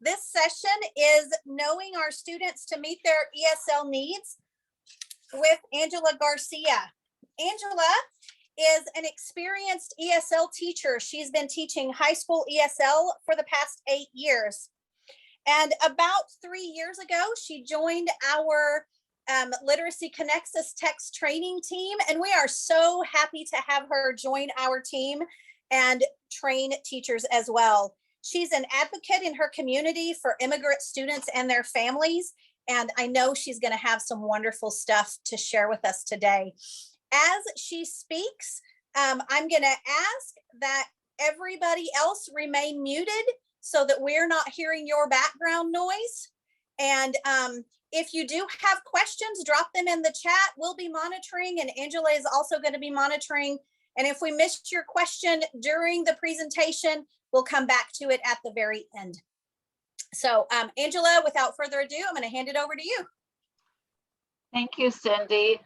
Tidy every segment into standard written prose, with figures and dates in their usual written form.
This session is knowing our students to meet their ESL needs with Angela Garcia. Angela is an experienced ESL teacher. She's been teaching high school ESL for the past 8 years. And about 3 years ago, she joined our Literacy Connects Us text training team. And we are so happy to have her join our team and train teachers as well. She's an advocate in her community for immigrant students and their families. And I know she's going to have some wonderful stuff to share with us today. As she speaks, I'm going to ask that everybody else remain muted so that we're not hearing your background noise. And if you do have questions, drop them in the chat. We'll be monitoring, and Angela is also going to be monitoring. And if we missed your question during the presentation, we'll come back to it at the very end. So Angela, without further ado, I'm going to hand it over to you. Thank you, Cindy.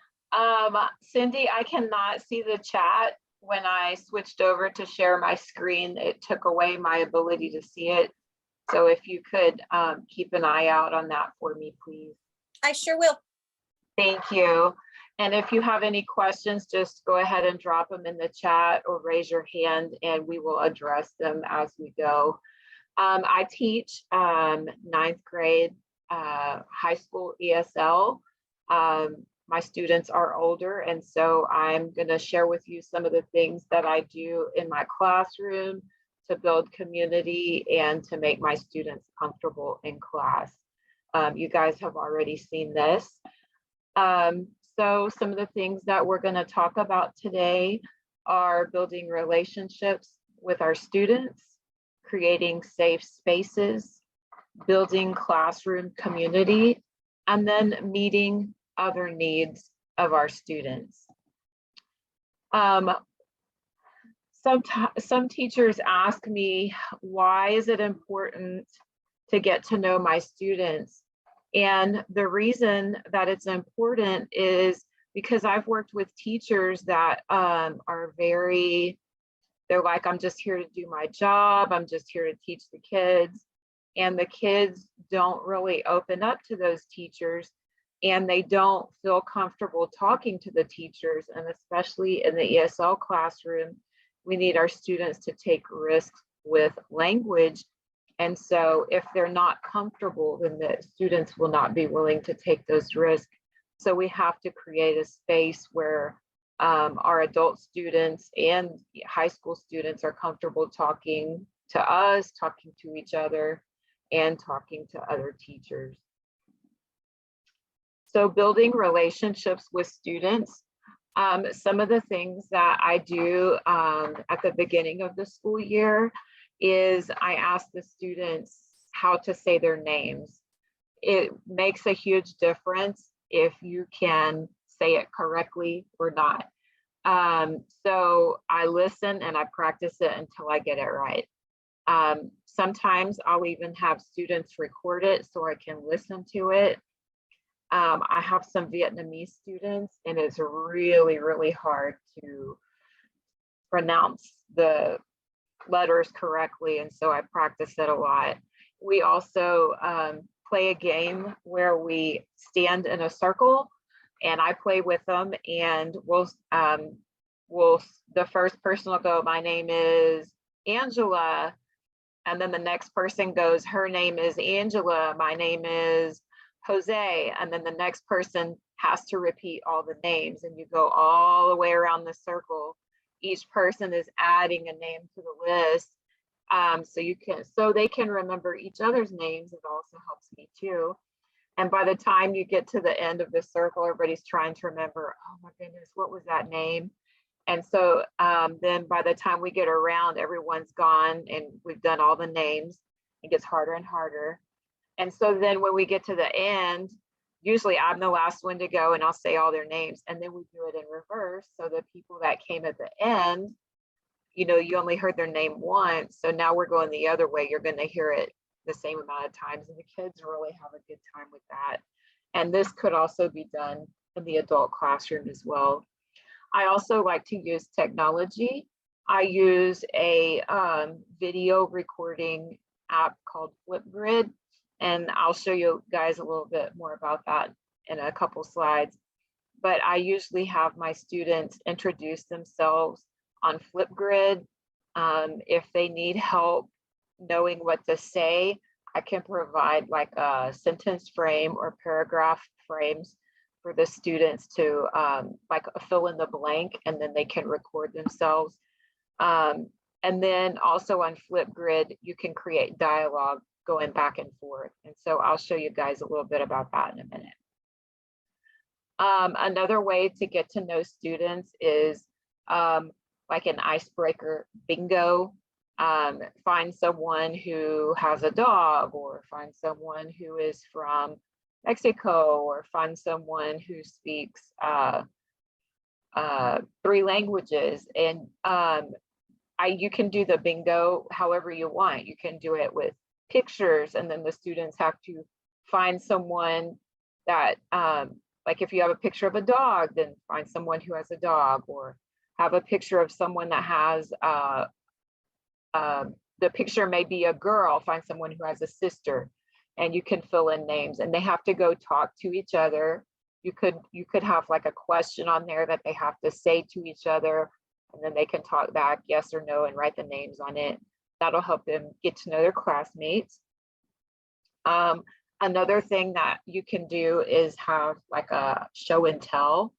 Cindy, I cannot see the chat. When I switched over to share my screen, it took away my ability to see it. So if you could keep an eye out on that for me, please. I sure will. Thank you. And if you have any questions, just go ahead and drop them in the chat or raise your hand and we will address them as we go. I teach 9th grade high school ESL. My students are older, and so I'm going to share with you some of the things that I do in my classroom to build community and to make my students comfortable in class. You guys have already seen this. So some of the things that we're going to talk about today are building relationships with our students, creating safe spaces, building classroom community, and then meeting other needs of our students. Some teachers ask me, why is it important to get to know my students? And the reason that it's important is because I've worked with teachers that they're like, I'm just here to do my job. I'm just here to teach the kids. And the kids don't really open up to those teachers, and they don't feel comfortable talking to the teachers. And especially in the ESL classroom, we need our students to take risks with language. And so if they're not comfortable, then the students will not be willing to take those risks. So we have to create a space where our adult students and high school students are comfortable talking to us, talking to each other, and talking to other teachers. So building relationships with students. Some of the things that I do at the beginning of the school year is I ask the students how to say their names. It makes a huge difference if you can say it correctly or not. So I listen and I practice it until I get it right. Sometimes I'll even have students record it so I can listen to it. I have some Vietnamese students, and it's really, really hard to pronounce the letters correctly, and so I practice it a lot. We also play a game where we stand in a circle, and I play with them, and the first person will go, my name is Angela, and then the next person goes, her name is Angela, my name is Jose, and then the next person has to repeat all the names, and you go all the way around the circle. Each person is adding a name to the list, so they can remember each other's names. It also helps me too. And by the time you get to the end of the circle, everybody's trying to remember, oh my goodness, what was that name? And so then by the time we get around, everyone's gone and we've done all the names. It gets harder and harder. And so then when we get to the end, usually I'm the last one to go and I'll say all their names, and then we do it in reverse. So the people that came at the end, you only heard their name once. So now we're going the other way. You're going to hear it the same amount of times, and the kids really have a good time with that. And this could also be done in the adult classroom as well. I also like to use technology. I use a video recording app called Flipgrid, and I'll show you guys a little bit more about that in a couple slides. But I usually have my students introduce themselves on Flipgrid. If they need help knowing what to say, I can provide like a sentence frame or paragraph frames for the students to like fill in the blank, and then they can record themselves. And then also on Flipgrid, you can create dialogue going back and forth. And so I'll show you guys a little bit about that in a minute. Another way to get to know students is like an icebreaker bingo. Find someone won has a dog, or find someone who is from Mexico, or find someone who speaks 3 languages. And you can do the bingo however you want. You can do it with pictures, and then the students have to find someone that, like if you have a picture of a dog, then find someone who has a dog, or have a picture of someone that has, the picture may be a girl, find someone who has a sister, and you can fill in names, and they have to go talk to each other. You could have like a question on there that they have to say to each other, and then they can talk back yes or no and write the names on it. That'll help them get to know their classmates. Another thing that you can do is have like a show and tell.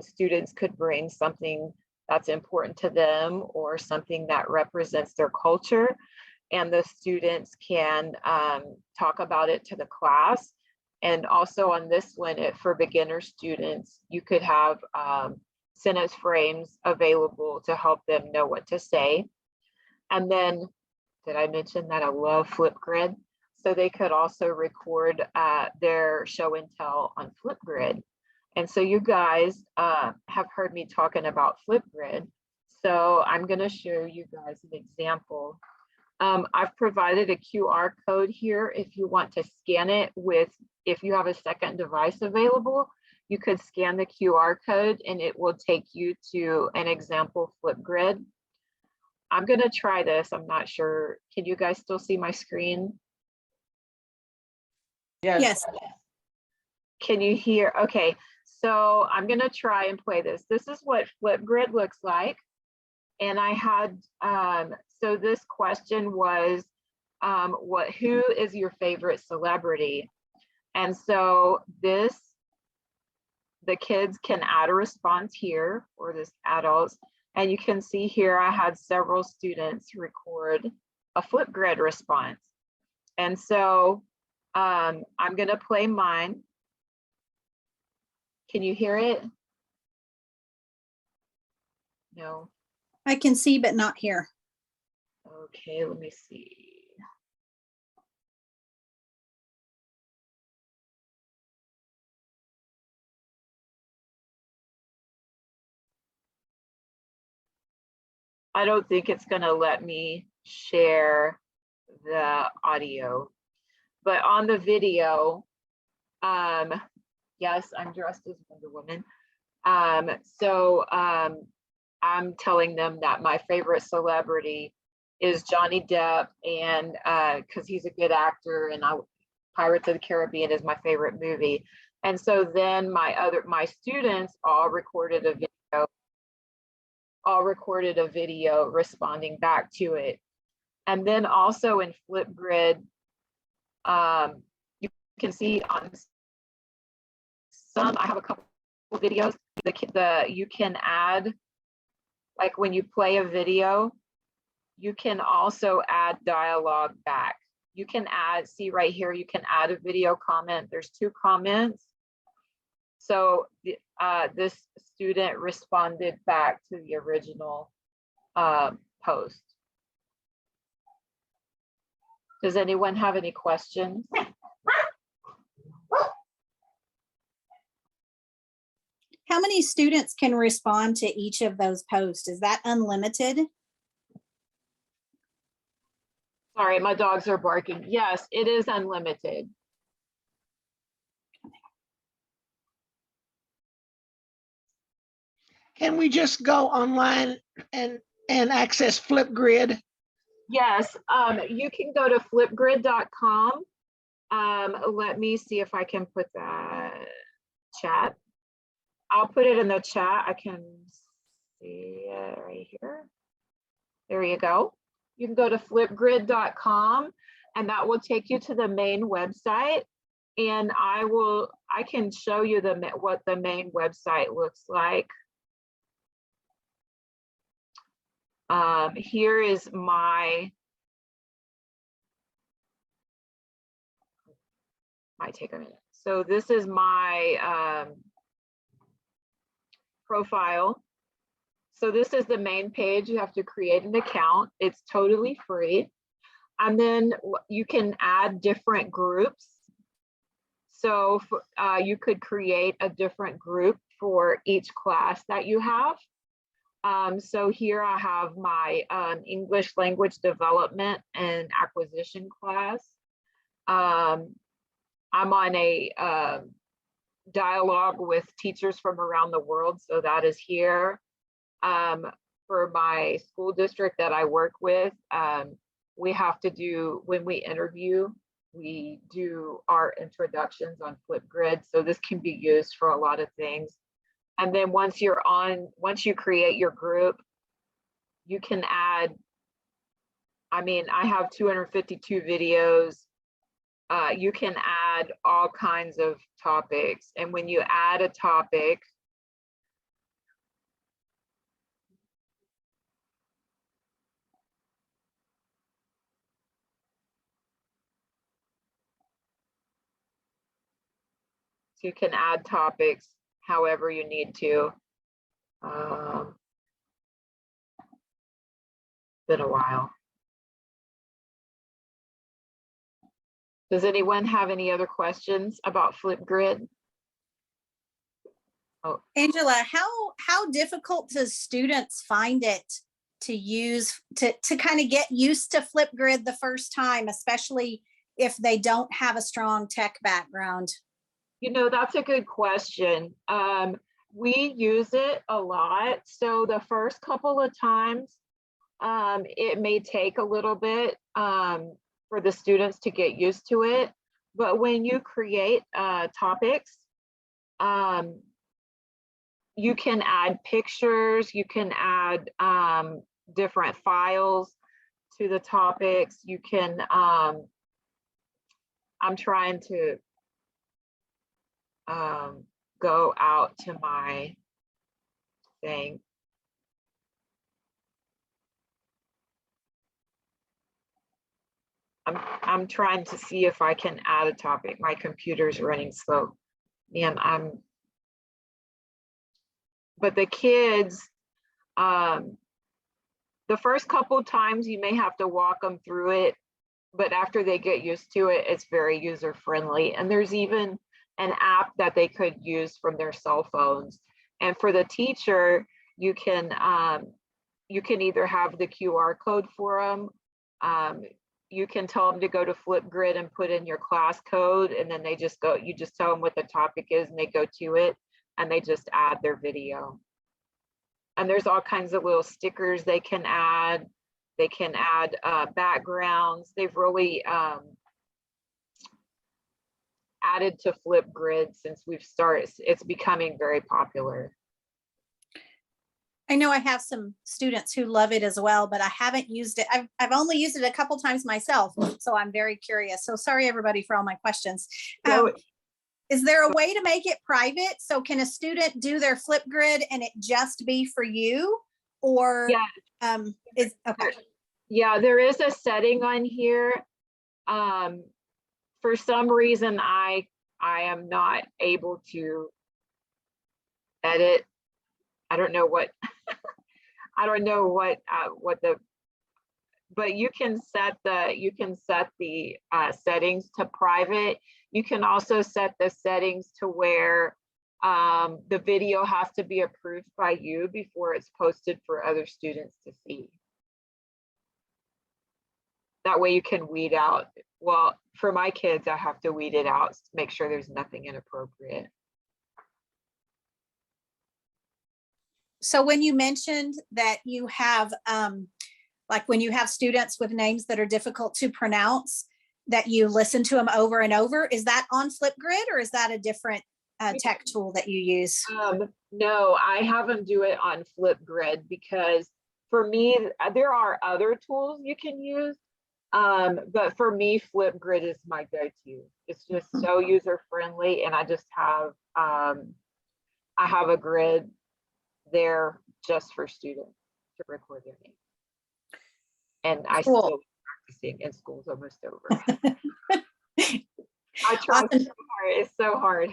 Students could bring something that's important to them or something that represents their culture, and the students can talk about it to the class. And also on this one, for beginner students, you could have sentence frames available to help them know what to say. And then, did I mention that I love Flipgrid? So they could also record their show and tell on Flipgrid. And so you guys have heard me talking about Flipgrid. So I'm going to show you guys an example. I've provided a QR code here if you want to scan it if you have a second device available, you could scan the QR code and it will take you to an example Flipgrid. I'm going to try this. I'm not sure. Can you guys still see my screen? Yes. Can you hear? Okay, so I'm going to try and play this. This is what Flipgrid looks like. And I had, so this question was, who is your favorite celebrity? And so the kids can add a response here, or this adults, and you can see here I had several students record a Flipgrid response. And so I'm going to play mine. Can you hear it? No. I can see, but not hear. Okay, let me see. I don't think it's going to let me share the audio, but on the video, yes, I'm dressed as Wonder Woman. I'm telling them that my favorite celebrity is Johnny Depp, and because he's a good actor, and Pirates of the Caribbean is my favorite movie. And so then my students all recorded a video responding back to it. And then also in Flipgrid, you can see on some, I have a couple of videos, you can add, like when you play a video, you can also add dialogue back. You can add, see right here, you can add a video comment. There's 2 comments. So this student responded back to the original post. Does anyone have any questions? How many students can respond to each of those posts? Is that unlimited? Sorry, my dogs are barking. Yes, it is unlimited. Can we just go online and access Flipgrid Yes, you can go to flipgrid.com. Let me see if I can put that chat. I'll put it in the chat. I can see it right here. There you go. You can go to flipgrid.com and that will take you to the main website. And I can show you what the main website looks like. Here is might take a minute. So this is my profile. So this is the main page. You have to create an account. It's totally free. And then you can add different groups. So you could create a different group for each class that you have. So here I have my English language development and acquisition class. I'm on a dialogue with teachers from around the world. So that is here. For my school district that I work with, we have to do, when we interview, we do our introductions on Flipgrid. So this can be used for a lot of things. And then once you create your group, you can add, I mean, I have 252 videos. You can add all kinds of topics. And when you add a topic, so you can add topics however you need to. Been a while. Does anyone have any other questions about Flipgrid? Oh, Angela, how difficult does students find it to use to kind of get used to Flipgrid the first time, especially if they don't have a strong tech background? you know, that's a good question. We use it a lot. So the first couple of times, it may take a little bit for the students to get used to it. But when you create topics, you can add pictures, you can add different files to the topics. You can, I'm trying to go out to my thing. I'm trying to see if I can add a topic. My computer's running slow. And but the kids, the first couple times you may have to walk them through it, but after they get used to it, it's very user friendly. And there's even an app that they could use from their cell phones. And for the teacher, you can either have the QR code for them. You can tell them to go to Flipgrid and put in your class code, and then they just go, you just tell them what the topic is and they go to it and they just add their video. And there's all kinds of little stickers they can add. They can add backgrounds. They've really added to Flipgrid since we've started. It's becoming very popular. I know I have some students who love it as well, but I haven't used it. I've only used it a couple times myself, so I'm very curious. So sorry, everybody, for all my questions. Is there a way to make it private? So can a student do their Flipgrid and it just be for you? Or yeah, okay. Yeah, there is a setting on here. For some reason, I am not able to edit. I don't know what I don't know what but you can set the settings to private. You can also set the settings to where the video has to be approved by you before it's posted for other students to see. That way you can weed out. Well, for my kids, I have to weed it out to make sure there's nothing inappropriate. So when you mentioned that you have Like when you have students with names that are difficult to pronounce, that you listen to them over and over. Is that on Flipgrid, or is that a different tech tool that you use? No, I have them do it on Flipgrid because for me, there are other tools you can use. But for me, Flipgrid is my go-to. It's just so user friendly, and I just have I have a grid there just for students to record their name. And I Cool. still practicing, and school's almost over. I try Awesome. so hard. It's so hard.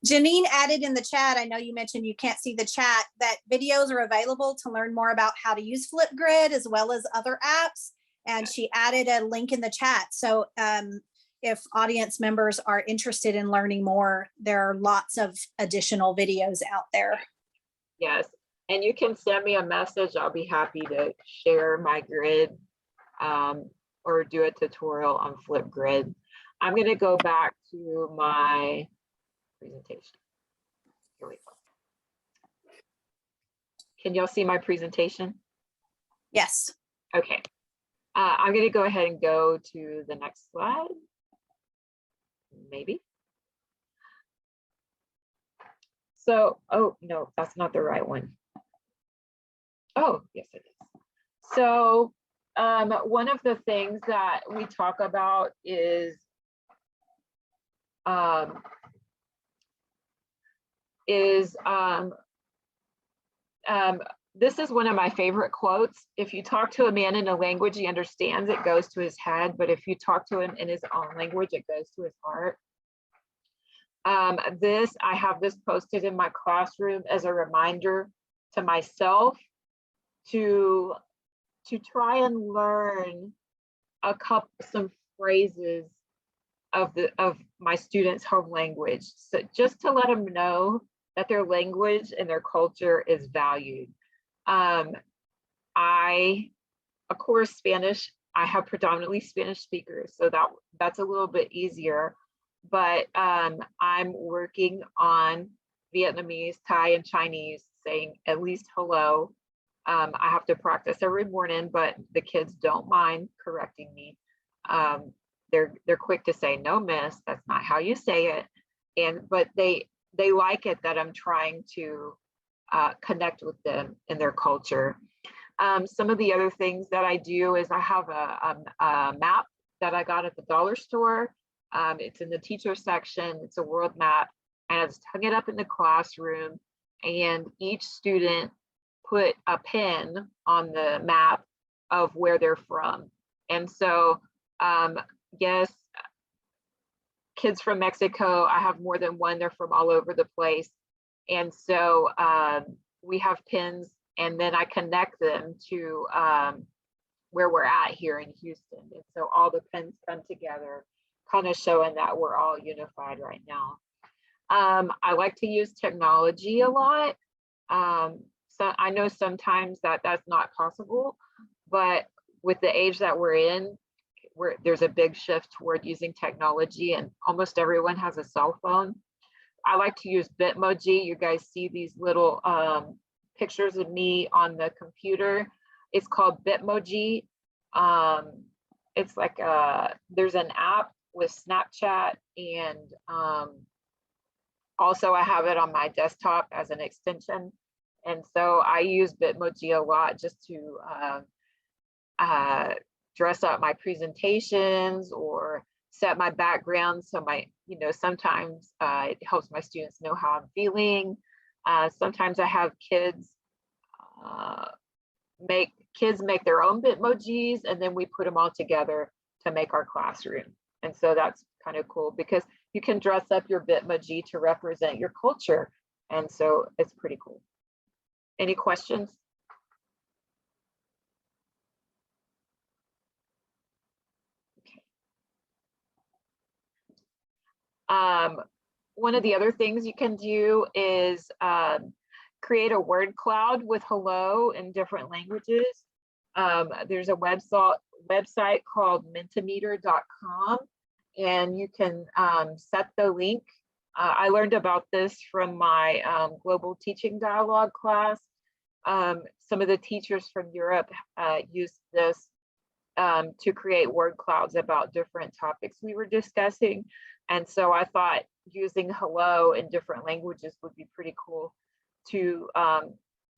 Janine added in the chat, I know you mentioned you can't see the chat, that videos are available to learn more about how to use Flipgrid as well as other apps. And she added a link in the chat. So if audience members are interested in learning more, there are lots of additional videos out there. Yes, and you can send me a message. I'll be happy to share my grid or do a tutorial on Flipgrid. I'm going to go back to my presentation. Here we go. Can y'all see my presentation? Yes. Okay. I'm going to go ahead and go to the next slide. Maybe. So, oh, no, that's not the right one. Oh, yes, it is. So one of the things that we talk about is this is one of my favorite quotes. If you talk to a man in a language he understands, it goes to his head. But if you talk to him in his own language, it goes to his heart. I have this posted in my classroom as a reminder to myself to try and learn some phrases of my students' home language. So just to let them know that their language and their culture is valued. Of course, Spanish, I have predominantly Spanish speakers, so that's a little bit easier. But I'm working on Vietnamese, Thai, and Chinese, saying at least hello. I have to practice every morning, but the kids don't mind correcting me. They're quick to say, "No, miss, that's not how you say it." But they like it that I'm trying to connect with them in their culture. Some of the other things that I do is I have a map that I got at the dollar store. It's in the teacher section. It's a world map, and I just hung it up in the classroom, and each student put a pin on the map of where they're from. And so, yes, kids from Mexico, I have more than one. They're from all over the place. And so we have pins, and then I connect them to where we're at here in Houston. And so all the pins come together, kind of showing that we're all unified right now. I like to use technology a lot. So I know sometimes that's not possible, but with the age that we're in, there's a big shift toward using technology, and almost everyone has a cell phone. I like to use Bitmoji. You guys see these little pictures of me on the computer. It's called Bitmoji. It's like there's an app with Snapchat, and also I have it on my desktop as an extension. And so I use Bitmoji a lot just to dress up my presentations or set my background. So sometimes it helps my students know how I'm feeling. Sometimes I have kids make their own Bitmojis, and then we put them all together to make our classroom. And so that's kind of cool because you can dress up your Bitmoji to represent your culture. And so it's pretty cool. Any questions? One of the other things you can do is create a word cloud with hello in different languages. There's a website called mentimeter.com, and you can set the link. I learned about this from my Global Teaching Dialogue class. Some of the teachers from Europe used this to create word clouds about different topics we were discussing. And so I thought using hello in different languages would be pretty cool to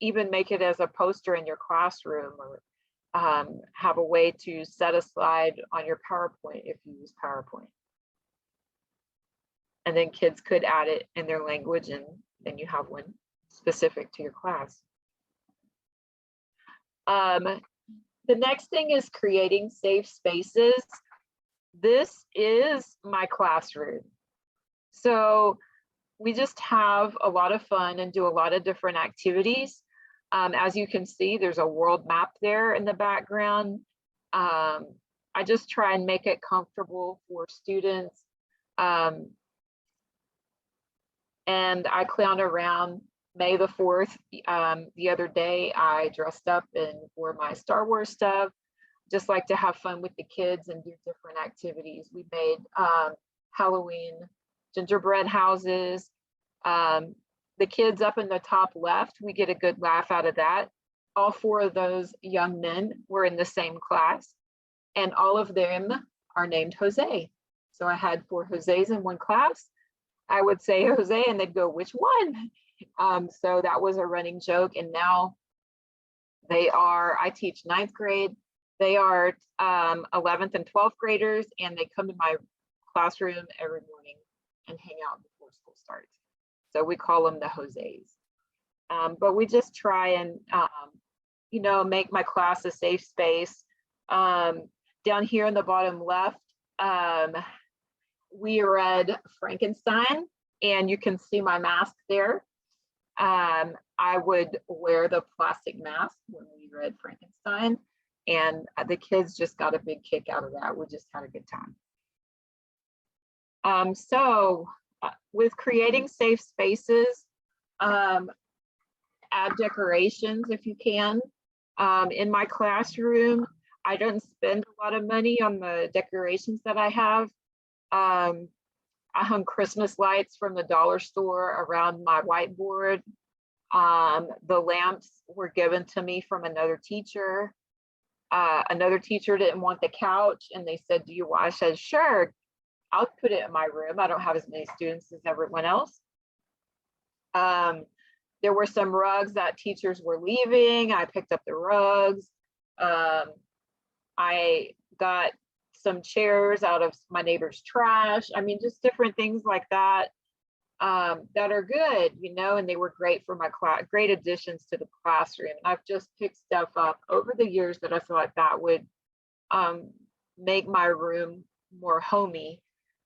even make it as a poster in your classroom, or have a way to set a slide on your PowerPoint if you use PowerPoint. And then kids could add it in their language, and then you have one specific to your class. The next thing is creating safe spaces. This is my classroom. So we just have a lot of fun and do a lot of different activities. As you can see, there's a world map there in the background. I just try and make it comfortable for students. And I clown around. May the 4th, the other day, I dressed up and wore my Star Wars stuff. Just like to have fun with the kids and do different activities. We made Halloween gingerbread houses. The kids up in the top left, we get a good laugh out of that. All 4 of those young men were in the same class, and all of them are named Jose. So I had 4 Jose's in one class. I would say Jose and they'd go, which one? So that was a running joke. And now they are, I teach 9th grade. They are 11th and 12th graders, and they come to my classroom every morning and hang out before school starts. So we call them the Jose's. But we just try and, you know, make my class a safe space. Down here in the bottom left, we read Frankenstein, and you can see my mask there. I would wear the plastic mask when we read Frankenstein, and the kids just got a big kick out of that. We just had a good time. With creating safe spaces, add decorations if you can. In my classroom, I don't spend a lot of money on the decorations that I have. I hung Christmas lights from the dollar store around my whiteboard. The lamps were given to me from another teacher. Another teacher didn't want the couch, and they said, do you want? I said, sure, I'll put it in my room. I don't have as many students as everyone else. There were some rugs that teachers were leaving. I picked up the rugs. I got some chairs out of my neighbor's trash. I mean, just different things like that, that are good, you know, and they were great for my class, great additions to the classroom. And I've just picked stuff up over the years that I thought that would make my room more homey.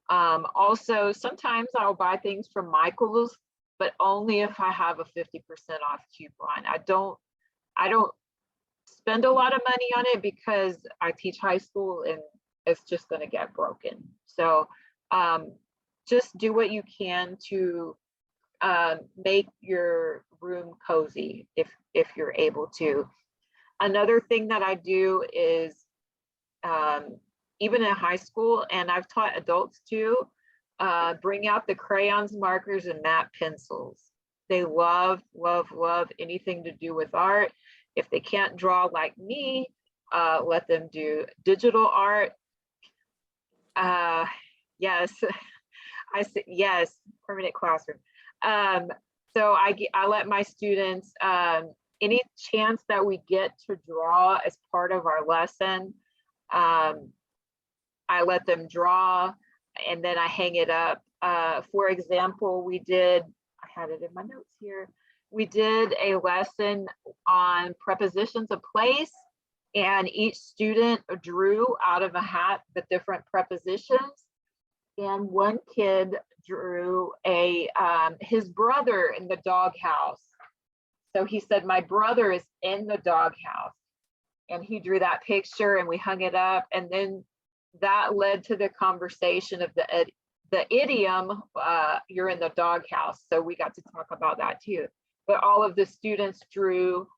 Also, sometimes I'll buy things from Michael's, but only if I have a 50% off coupon. I don't spend a lot of money on it because I teach high school and it's just going to get broken. So just do what you can to make your room cozy if you're able to. Another thing that I do is even in high school, and I've taught adults too, bring out the crayons, markers, and matte pencils. They love, love, love anything to do with art. If they can't draw like me, let them do digital art. Yes, I said yes, permanent classroom. So I let my students, any chance that we get to draw as part of our lesson, I let them draw, and then I hang it up. For example, we did, I had it in my notes here. We did a lesson on prepositions of place, and each student drew out of a hat the different prepositions. And one kid drew his brother in the doghouse. So he said, my brother is in the doghouse. And he drew that picture and we hung it up. And then that led to the conversation of the idiom, you're in the doghouse. So we got to talk about that too. But all of the students drew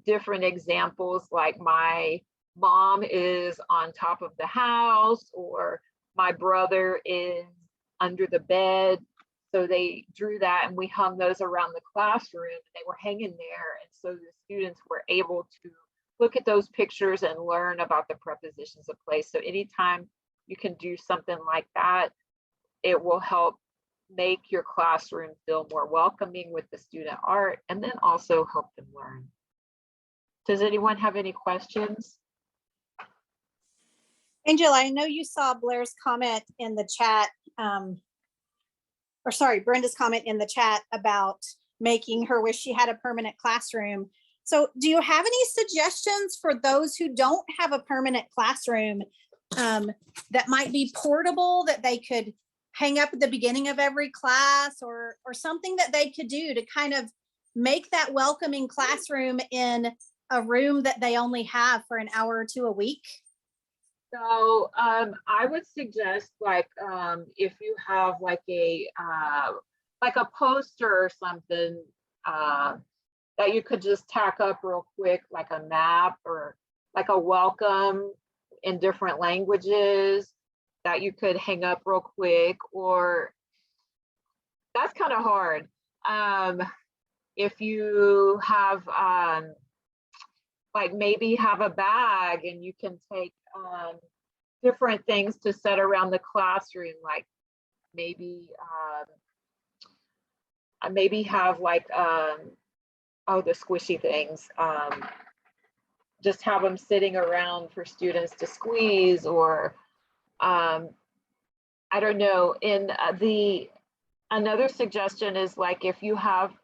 different examples, like my mom is on top of the house, or my brother is under the bed. So they drew that and we hung those around the classroom and they were hanging there. And so the students were able to look at those pictures and learn about the prepositions of place. So anytime you can do something like that, it will help make your classroom feel more welcoming with the student art and then also help them learn. Does anyone have any questions? Angela, I know you saw Blair's comment in the chat, or sorry, Brenda's comment in the chat about making her wish she had a permanent classroom. So do you have any suggestions for those who don't have a permanent classroom that might be portable, that they could hang up at the beginning of every class, or something that they could do to kind of make that welcoming classroom in a room that they only have for an hour or two a week? So I would suggest, like, if you have like a poster or something that you could just tack up real quick, like a map or like a welcome in different languages that you could hang up real quick, or that's kind of hard. If you have like maybe have a bag and you can take different things to set around the classroom, like maybe have like oh, the squishy things, just have them sitting around for students to squeeze, or I don't know. In another suggestion is, like, if you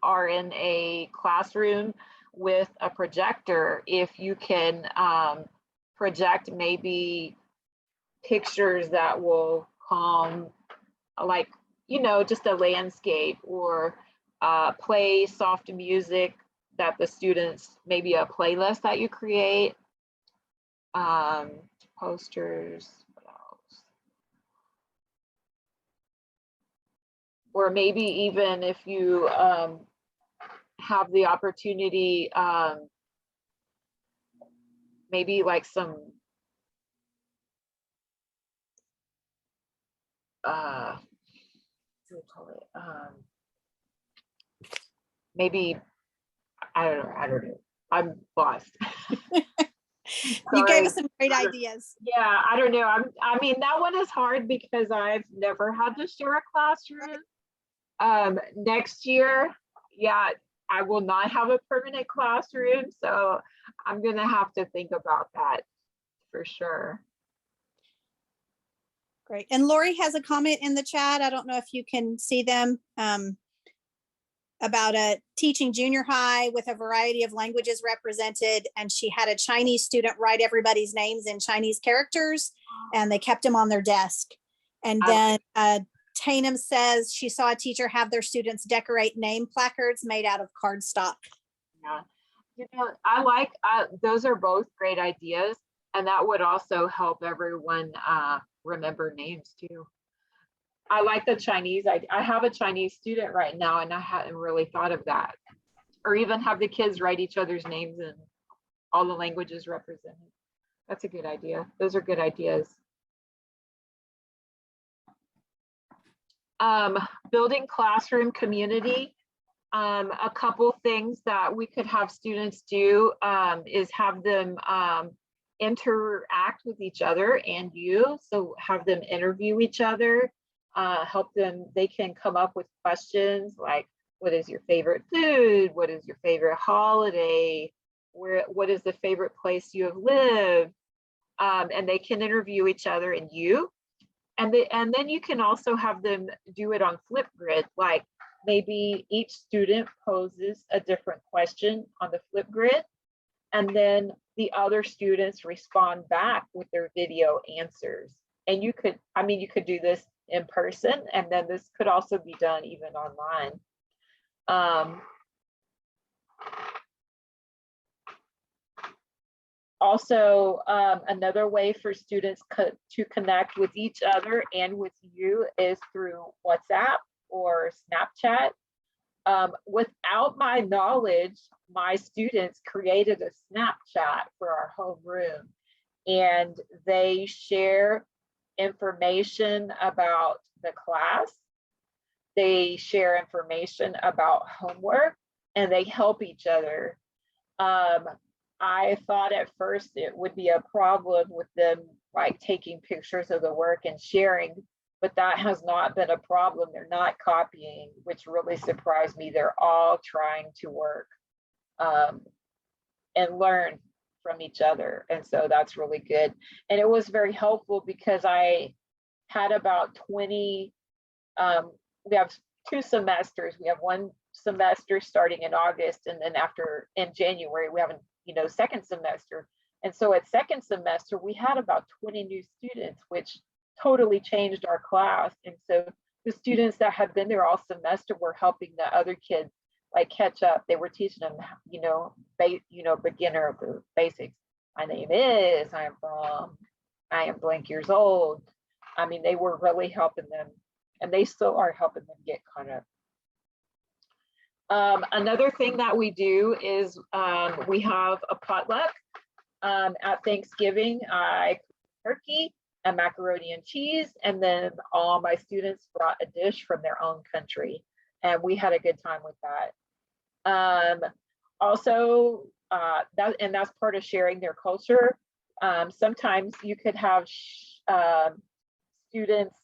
are in a classroom with a projector, if you can project maybe pictures that will calm, like, you know, just a landscape, or play soft music that the students, maybe a playlist that you create, posters, what else? Or maybe even if you have the opportunity, maybe like some what do we call it? Maybe I don't know. I'm lost. You gave us some great ideas. Yeah, I don't know. I mean, that one is hard because I've never had to share a classroom. Next year, yeah, I will not have a permanent classroom, so I'm gonna have to think about that for sure. Great. And Lori has a comment in the chat. I don't know if you can see them, about teaching junior high with a variety of languages represented. And she had a Chinese student write everybody's names in Chinese characters, and they kept them on their desk. And then Tainum says she saw a teacher have their students decorate name placards made out of cardstock. Yeah, you know, I like, those are both great ideas, and that would also help everyone remember names too. I like the Chinese. I have a Chinese student right now, and I hadn't really thought of that. Or even have the kids write each other's names in all the languages represented. That's a good idea. Those are good ideas. Building classroom community. A couple things that we could have students do is have them interact with each other and you. So have them interview each other. Help them, they can come up with questions like, what is your favorite food? What is your favorite holiday? What is the favorite place you have lived? And they can interview each other and you. And then you can also have them do it on Flipgrid, like maybe each student poses a different question on the Flipgrid, and then the other students respond back with their video answers. And you could, I mean, you could do this in person, and then this could also be done even online. Also, another way for students to connect with each other and with you is through WhatsApp or Snapchat. Without my knowledge, my students created a Snapchat for our homeroom, and they share information about the class. they share information about homework and they help each other. I thought at first it would be a problem with them like taking pictures of the work and sharing, but that has not been a problem. They're not copying, which really surprised me. They're all trying to work and learn from each other. And so that's really good. And it was very helpful because I had about 20, we have 2 semesters. We have 1 semester starting in August, and then after in January, we have a second semester. And so at second semester, we had about 20 new students, which totally changed our class. And so the students that had been there all semester were helping the other kids like catch up. They were teaching them, beginner of the basics. My name is, I am blank years old. I mean, they were really helping them, and they still are helping them get caught up. Another thing that we do is we have a potluck. At Thanksgiving, I cook turkey and macaroni and cheese, and then all my students brought a dish from their own country, and we had a good time with that. Also, that's part of sharing their culture. Sometimes you could have students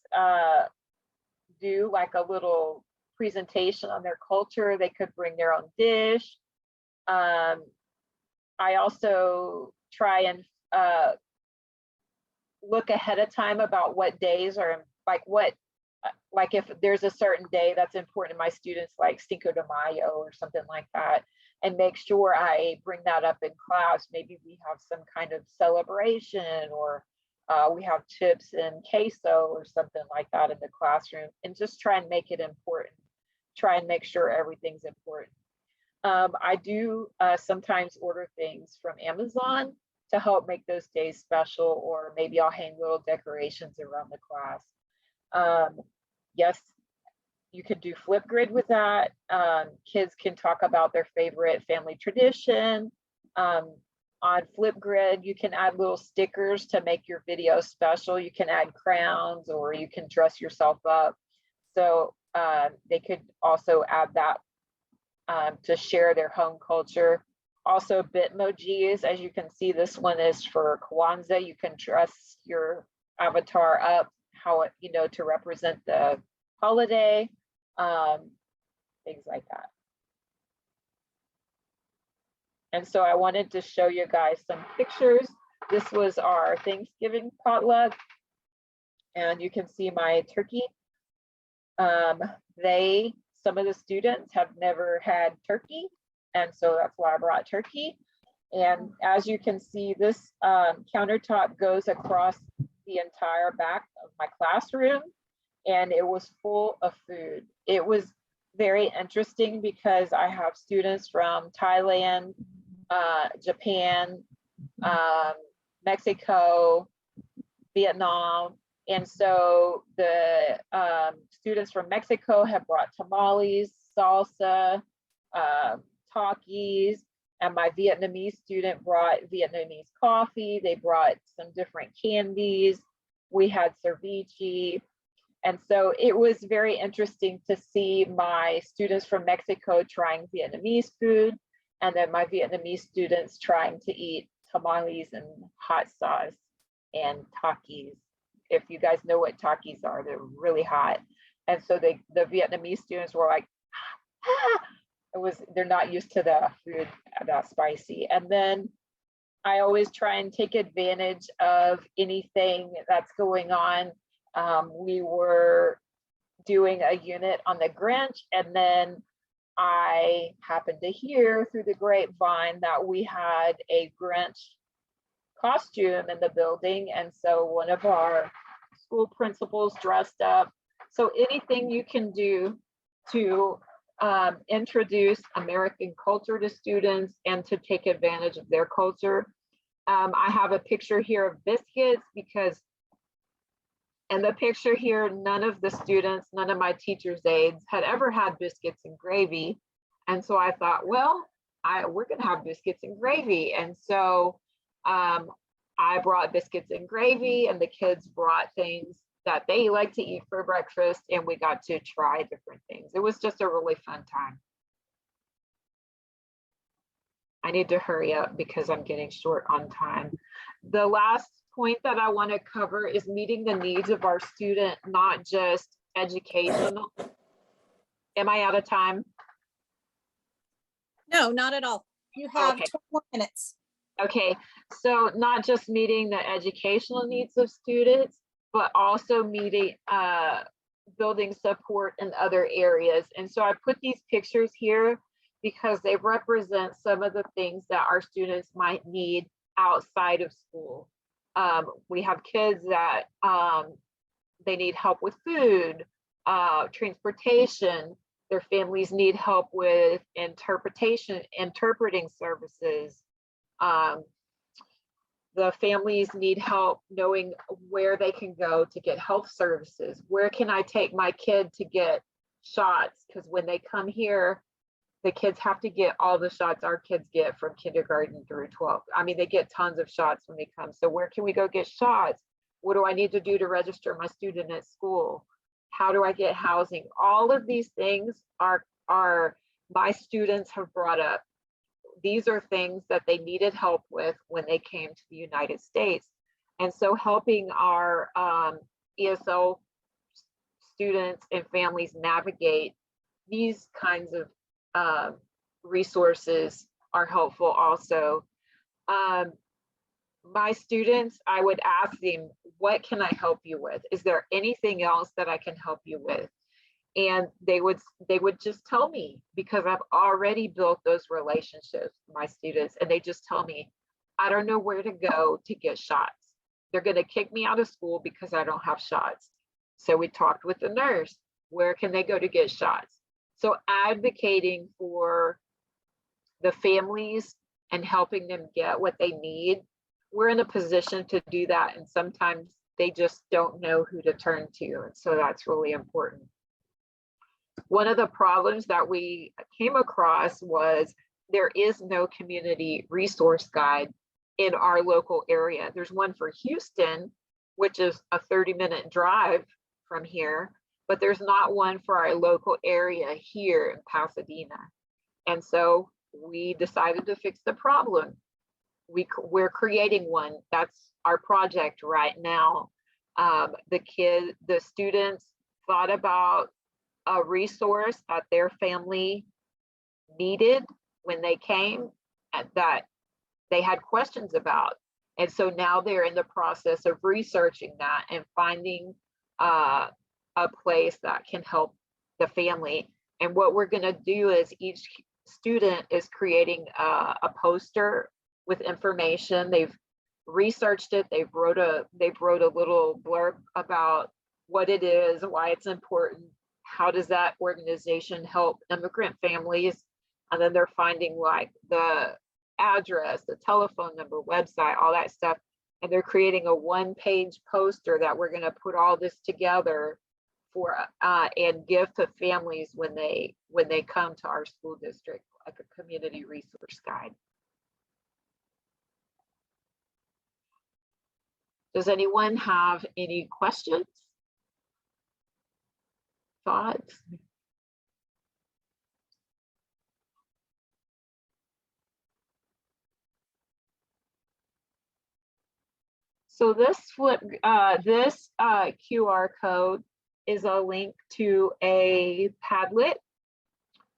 do like a little presentation on their culture. They could bring their own dish. I also try and look ahead of time about what days are like if there's a certain day that's important to my students, like Cinco de Mayo or something like that, and make sure I bring that up in class. Maybe we have some kind of celebration, or we have chips and queso or something like that in the classroom, and just try and make it important. Try and make sure everything's important. I do sometimes order things from Amazon to help make those days special, or maybe I'll hang little decorations around the class. Yes, you could do Flipgrid with that. Kids can talk about their favorite family tradition. On Flipgrid, you can add little stickers to make your video special. You can add crowns, or you can dress yourself up. So they could also add that to share their home culture. Also, Bitmojis, as you can see, this one is for Kwanzaa. You can dress your avatar up how it, to represent the holiday, things like that. And so I wanted to show you guys some pictures. This was our Thanksgiving potluck, and you can see my turkey. Some of the students have never had turkey, and so that's why I brought turkey. And as you can see, this countertop goes across the entire back of my classroom, and it was full of food. It was very interesting because I have students from Thailand, Japan, Mexico, Vietnam. And so the students from Mexico have brought tamales, salsa, Takis, and my Vietnamese student brought Vietnamese coffee. They brought some different candies. We had ceviche. And so it was very interesting to see my students from Mexico trying Vietnamese food, and then my Vietnamese students trying to eat tamales and hot sauce and Takis. If you guys know what Takis are, they're really hot. And so the Vietnamese students were like, they're not used to the food that spicy. And then I always try and take advantage of anything that's going on. We were doing a unit on the Grinch, and then I happened to hear through the grapevine that we had a Grinch costume in the building. And so one of our school principals dressed up. So anything you can do to introduce American culture to students and to take advantage of their culture. I have a picture here of biscuits because in the picture here, none of the students, none of my teacher's aides had ever had biscuits and gravy. And so I thought, well, we're gonna have biscuits and gravy. And so I brought biscuits and gravy, and the kids brought things that they like to eat for breakfast, and we got to try different things. It was just a really fun time. I need to hurry up because I'm getting short on time. The last point that I want to cover is meeting the needs of our student, not just educational. Am I out of time? No, not at all. You have Okay. 20 more minutes. Okay, so not just meeting the educational needs of students, but also meeting, building support in other areas. And so I put these pictures here because they represent some of the things that our students might need outside of school. We have kids that they need help with food, transportation. Their families need help with interpreting services. The families need help knowing where they can go to get health services. Where can I take my kid to get shots? Because when they come here, the kids have to get all the shots our kids get from kindergarten through 12th. I mean, they get tons of shots when they come. So where can we go get shots? What do I need to do to register my student at school? How do I get housing? All of these things are my students have brought up. These are things that they needed help with when they came to the United States. And so helping our ESL students and families navigate these kinds of resources are helpful also. My students, I would ask them, what can I help you with? Is there anything else that I can help you with? And they would just tell me, because I've already built those relationships with my students, and they just tell me, I don't know where to go to get shots. They're going to kick me out of school because I don't have shots. So we talked with the nurse, where can they go to get shots? So advocating for the families and helping them get what they need, we're in a position to do that. And sometimes they just don't know who to turn to. And so that's really important. One of the problems that we came across was there is no community resource guide in our local area. There's one for Houston, which is a 30-minute drive from here, but there's not one for our local area here in Pasadena. And so we decided to fix the problem. We're creating one. That's our project right now. The students thought about a resource that their family needed when they came, that they had questions about. And so now they're in the process of researching that and finding a place that can help the family. And what we're going to do is each student is creating a poster with information. They've researched it. They've wrote a little blurb about what it is, why it's important. How does that organization help immigrant families? And then they're finding like the address, the telephone number, website, all that stuff. And they're creating a one-page poster that we're going to put all this together for and give to families when they come to our school district, like a community resource guide. Does anyone have any questions? Thoughts? So this QR code is a link to a Padlet.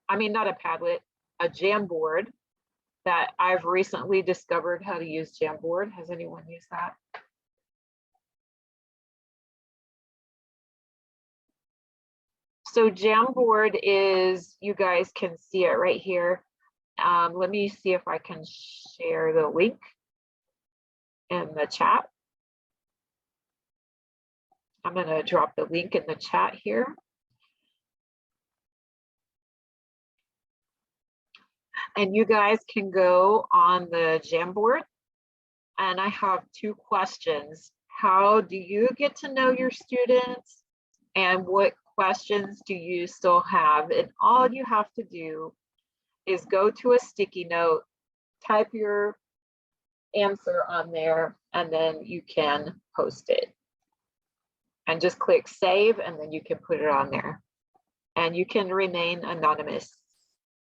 I mean, not a Padlet, a Jamboard that I've recently discovered how to use Jamboard. Has anyone used that? So Jamboard is, you guys can see it right here. Let me see if I can share the link in the chat. I'm going to drop the link in the chat here. And you guys can go on the Jamboard. And I have two questions. How do you get to know your students? And what questions do you still have? And all you have to do is go to a sticky note, type your answer on there, and then you can post it. and just click save, and then you can put it on there. And you can remain anonymous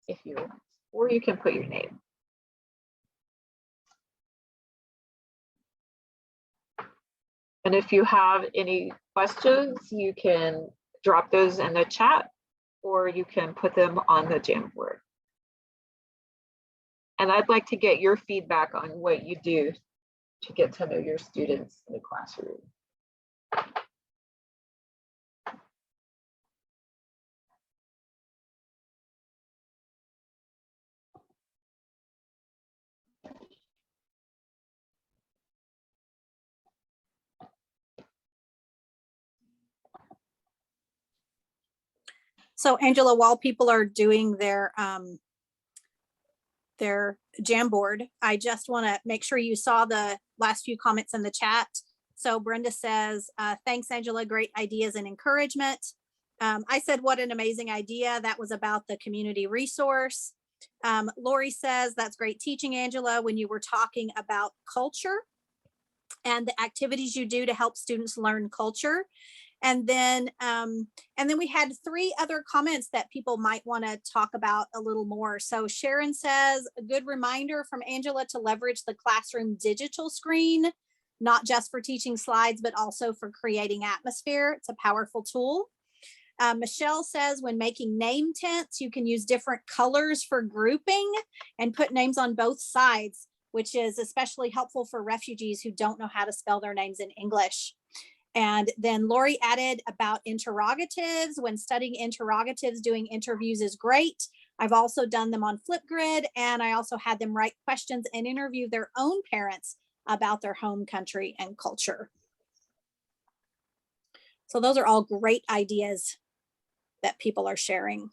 if you want, or you can put your name. And if you have any questions, you can drop those in the chat, or you can put them on the Jamboard. And I'd like to get your feedback on what you do to get to know your students in the classroom. So Angela, while people are doing their Jamboard, I just want to make sure you saw the last few comments in the chat. So Brenda says, thanks, Angela, great ideas and encouragement. I said, what an amazing idea. That was about the community resource. Lori says, that's great teaching, Angela, when you were talking about culture and the activities you do to help students learn culture. And then we had 3 other comments that people might want to talk about a little more. So Sharon says, a good reminder from Angela to leverage the classroom digital screen, not just for teaching slides, but also for creating atmosphere. It's a powerful tool. Michelle says, when making name tents, you can use different colors for grouping and put names on both sides, which is especially helpful for refugees who don't know how to spell their names in English. And then Lori added about interrogatives. When studying interrogatives, doing interviews is great. I've also done them on Flipgrid, and I also had them write questions and interview their own parents about their home country and culture. So those are all great ideas that people are sharing.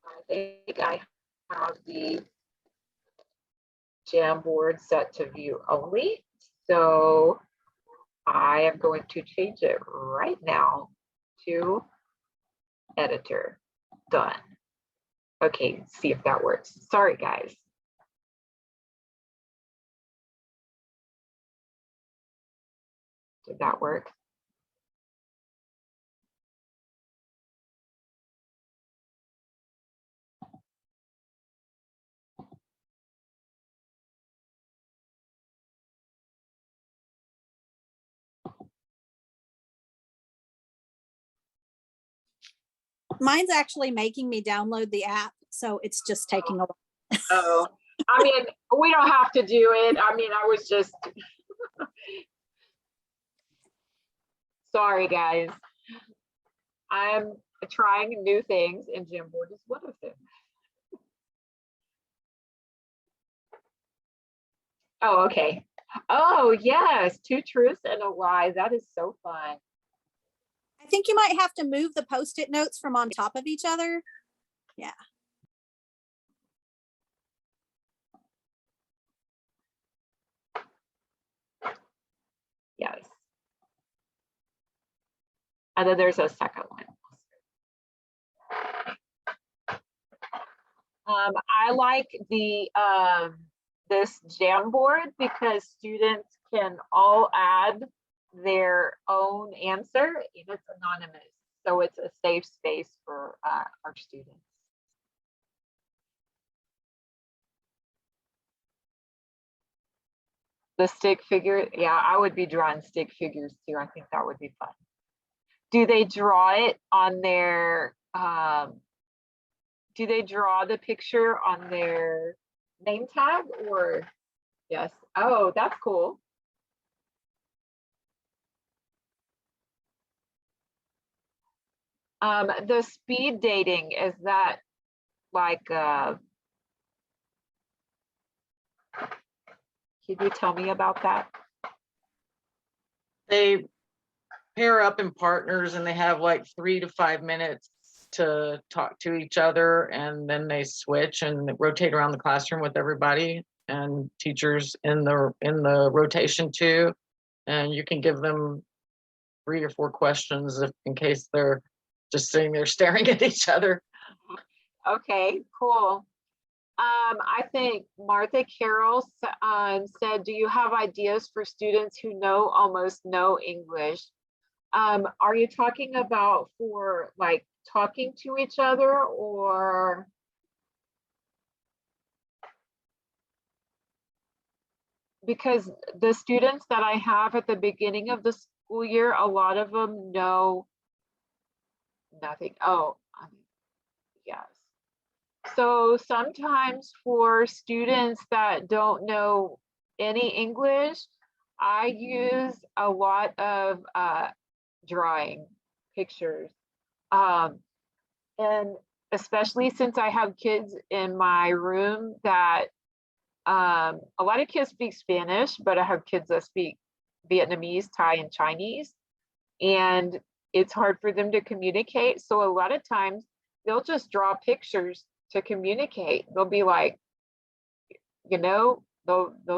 I think I have the Jamboard set to view only. So I am going to change it right now to editor. Done. Okay, see if that works. Sorry, guys. Did that work? Mine's actually making me download the app, so it's just taking a while. Oh, I mean, we don't have to do it. I mean, I was just sorry, guys. I'm trying new things, and Jamboard is one of them. Oh, okay. Oh, yes, 2 truths and a lie. That is so fun. I think you might have to move the Post-it notes from on top of each other. Yeah. Yes. And then there's a second one. I like the this Jamboard because students can all add their own answer, and it's anonymous, so it's a safe space for our students. The stick figure, yeah, I would be drawing stick figures too. I think that would be fun. Do they draw it on their do they draw the picture on their name tag, or yes? Oh, that's cool. The speed dating, is that like can you tell me about that? They pair up in partners and they have like 3 to 5 minutes to talk to each other, and then they switch and rotate around the classroom with everybody and teachers in the rotation too. And you can give them 3 or 4 questions in case they're just sitting there staring at each other. Okay, cool. I think Martha Carroll said, do you have ideas for students who know almost no English? Are you talking about for like talking to each other, or? Because the students that I have at the beginning of the school year, a lot of them know nothing. Oh, yes. So sometimes for students that don't know any English, I use a lot of drawing pictures. And especially since I have kids in my room that a lot of kids speak Spanish, but I have kids that speak Vietnamese, Thai, and Chinese. And it's hard for them to communicate. So a lot of times they'll just draw pictures to communicate. They'll be like, they'll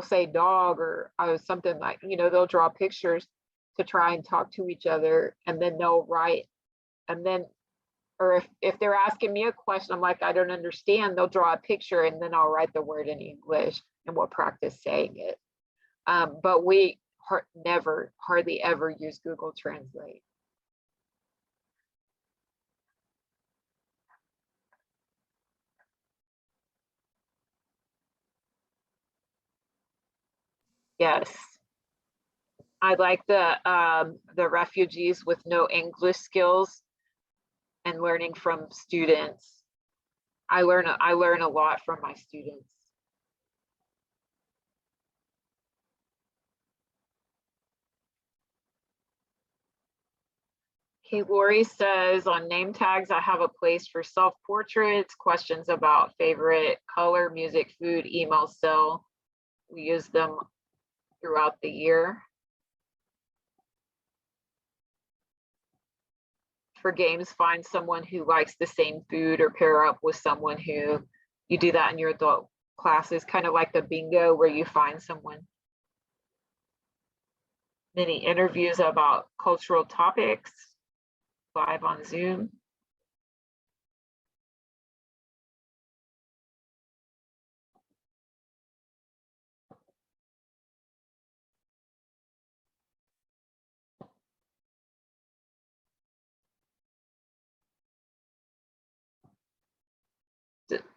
say dog or something like, they'll draw pictures to try and talk to each other, and then they'll write. And then, or if they're asking me a question, I'm like, I don't understand, they'll draw a picture and then I'll write the word in English and we'll practice saying it. But we hardly ever use Google Translate. Yes. I like the refugees with no English skills and learning from students. I learn a lot from my students. Okay, Lori says on name tags, I have a place for self-portraits, questions about favorite color, music, food, email, cell. We use them throughout the year. For games, find someone who likes the same food or pair up with someone who, you do that in your adult classes, kind of like the bingo where you find someone. Many interviews about cultural topics, live on Zoom.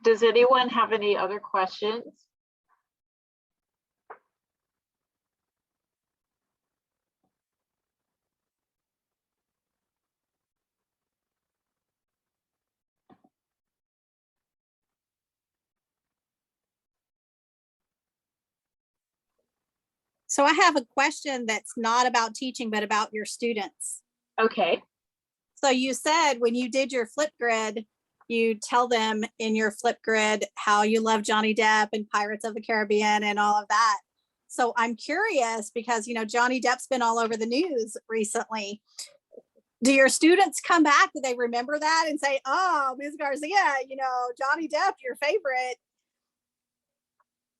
Does anyone have any other questions? So I have a question that's not about teaching, but about your students. Okay. So you said when you did your flip grid, you tell them in your flip grid how you love Johnny Depp and Pirates of the Caribbean and all of that. So I'm curious because, Johnny Depp's been all over the news recently. Do your students come back? Do they remember that and say, oh, Ms. Garcia, Johnny Depp, your favorite?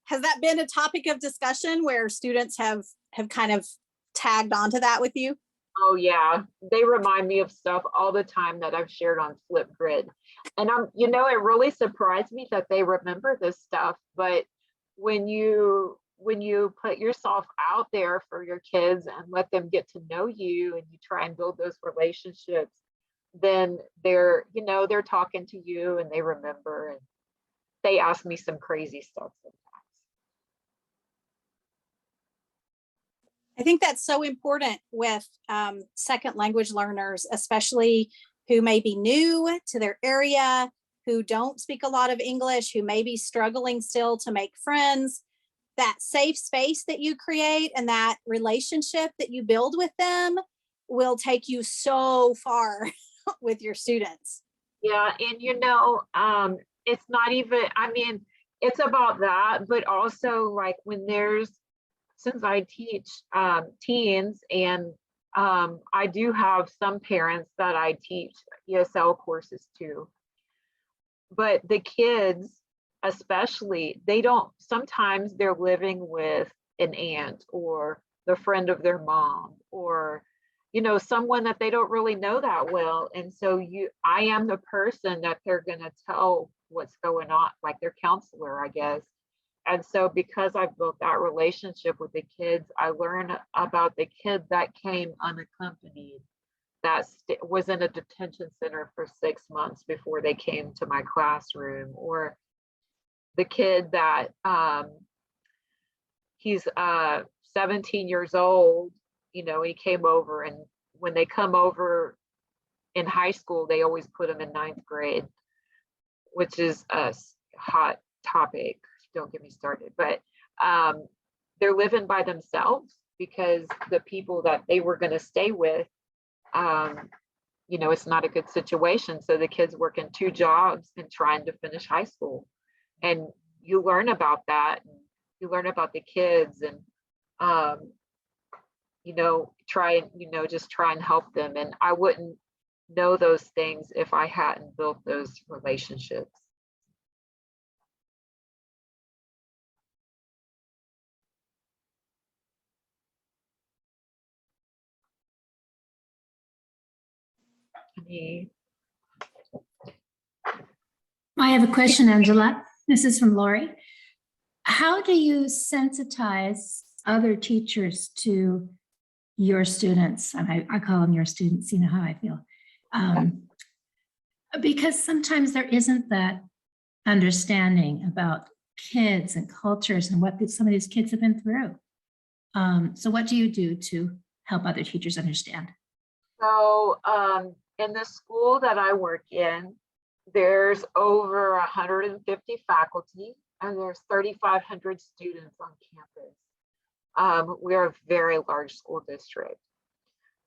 Has that been a topic of discussion where students have kind of tagged onto that with you? Oh yeah, they remind me of stuff all the time that I've shared on Flipgrid. And it really surprised me that they remember this stuff. But when you put yourself out there for your kids and let them get to know you and you try and build those relationships, then they're talking to you and they remember, and they ask me some crazy stuff sometimes. I think that's so important with second language learners, especially who may be new to their area, who don't speak a lot of English, who may be struggling still to make friends. That safe space that you create and that relationship that you build with them will take you so far with your students. Yeah, and it's not even, it's about that, but also like when since I teach teens, and I do have some parents that I teach ESL courses to, but the kids especially, sometimes they're living with an aunt or the friend of their mom, or someone that they don't really know that well, and so I am the person that they're going to tell what's going on, like their counselor, I guess. And so because I've built that relationship with the kids, I learned about the kid that came unaccompanied, that was in a detention center for 6 months before they came to my classroom, or the kid that he's 17 years old, you know, he came over, and when they come over in high school, they always put him in 9th grade, which is a hot topic. Don't get me started, but they're living by themselves because the people that they were going to stay with, you know, it's not a good situation. So the kids working 2 jobs and trying to finish high school. And you learn about that. And you learn about the kids, and, you know, just try and help them. And I wouldn't know those things if I hadn't built those relationships. I have a question, Angela. This is from Lori. How do you sensitize other teachers to your students? And I call them your students, you know how I feel. Because sometimes there isn't that understanding about kids and cultures and what some of these kids have been through. So what do you do to help other teachers understand? So in the school that I work in, there's over 150 faculty, and there's 3,500 students on campus. We're a very large school district.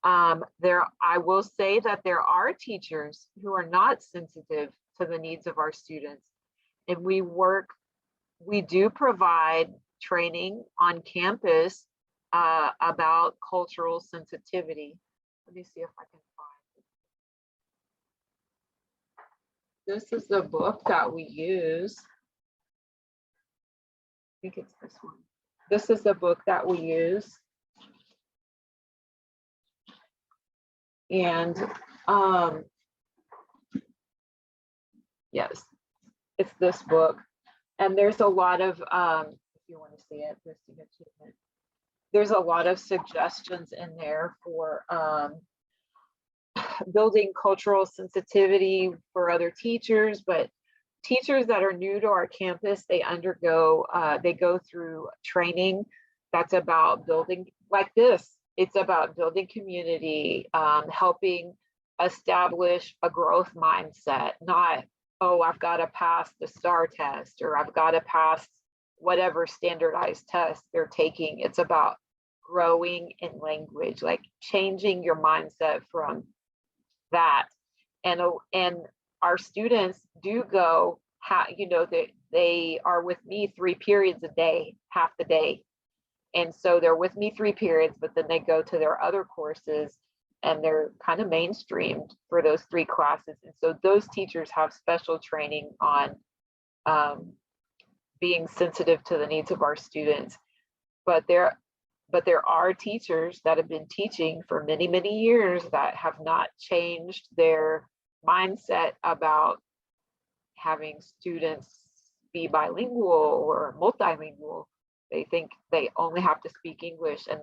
I will say that there are teachers who are not sensitive to the needs of our students, and we do provide training on campus about cultural sensitivity. Let me see if I can find it. This is the book that we use. I think it's this one. This is the book that we use. And yes, it's this book. And there's a lot of, if you want to see it, there's a lot of suggestions in there for building cultural sensitivity for other teachers, but teachers that are new to our campus, they go through training that's about building, like this. It's about building community, helping establish a growth mindset, not, oh, I've got to pass the STAR test, or I've got to pass whatever standardized test they're taking. It's about growing in language, like changing your mindset from that. And our students do go, you know, they are with me 3 periods a day, half the day. And so they're with me 3 periods, but then they go to their other courses and they're kind of mainstreamed for those 3 classes. And so those teachers have special training on being sensitive to the needs of our students. But there are teachers that have been teaching for many, many years that have not changed their mindset about having students be bilingual or multilingual. They think they only have to speak English, and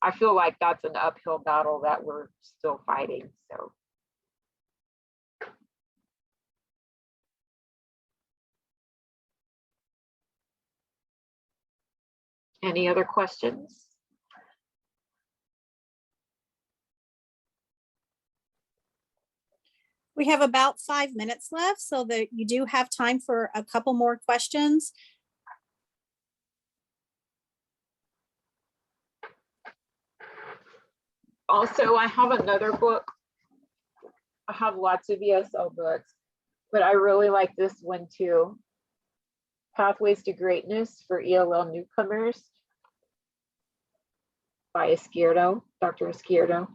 I feel like that's an uphill battle that we're still fighting. So. Any other questions? We have about 5 minutes left, so that you do have time for a couple more questions. Also, I have another book. I have lots of ESL books, but I really like this one too. Pathways to Greatness for ELL Newcomers by Dr. Izquierdo.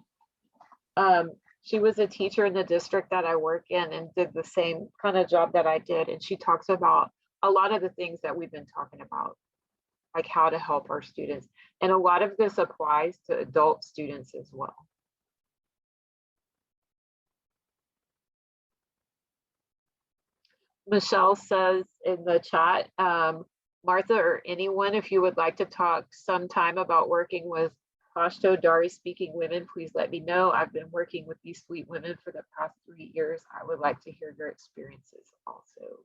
She was a teacher in the district that I work in and did the same kind of job that I did. And she talks about a lot of the things that we've been talking about, like how to help our students. And a lot of this applies to adult students as well. Michelle says in the chat, Martha or anyone, if you would like to talk sometime about working with Pashto Dari speaking women, please let me know. I've been working with these sweet women for the past 3 years. I would like to hear your experiences also.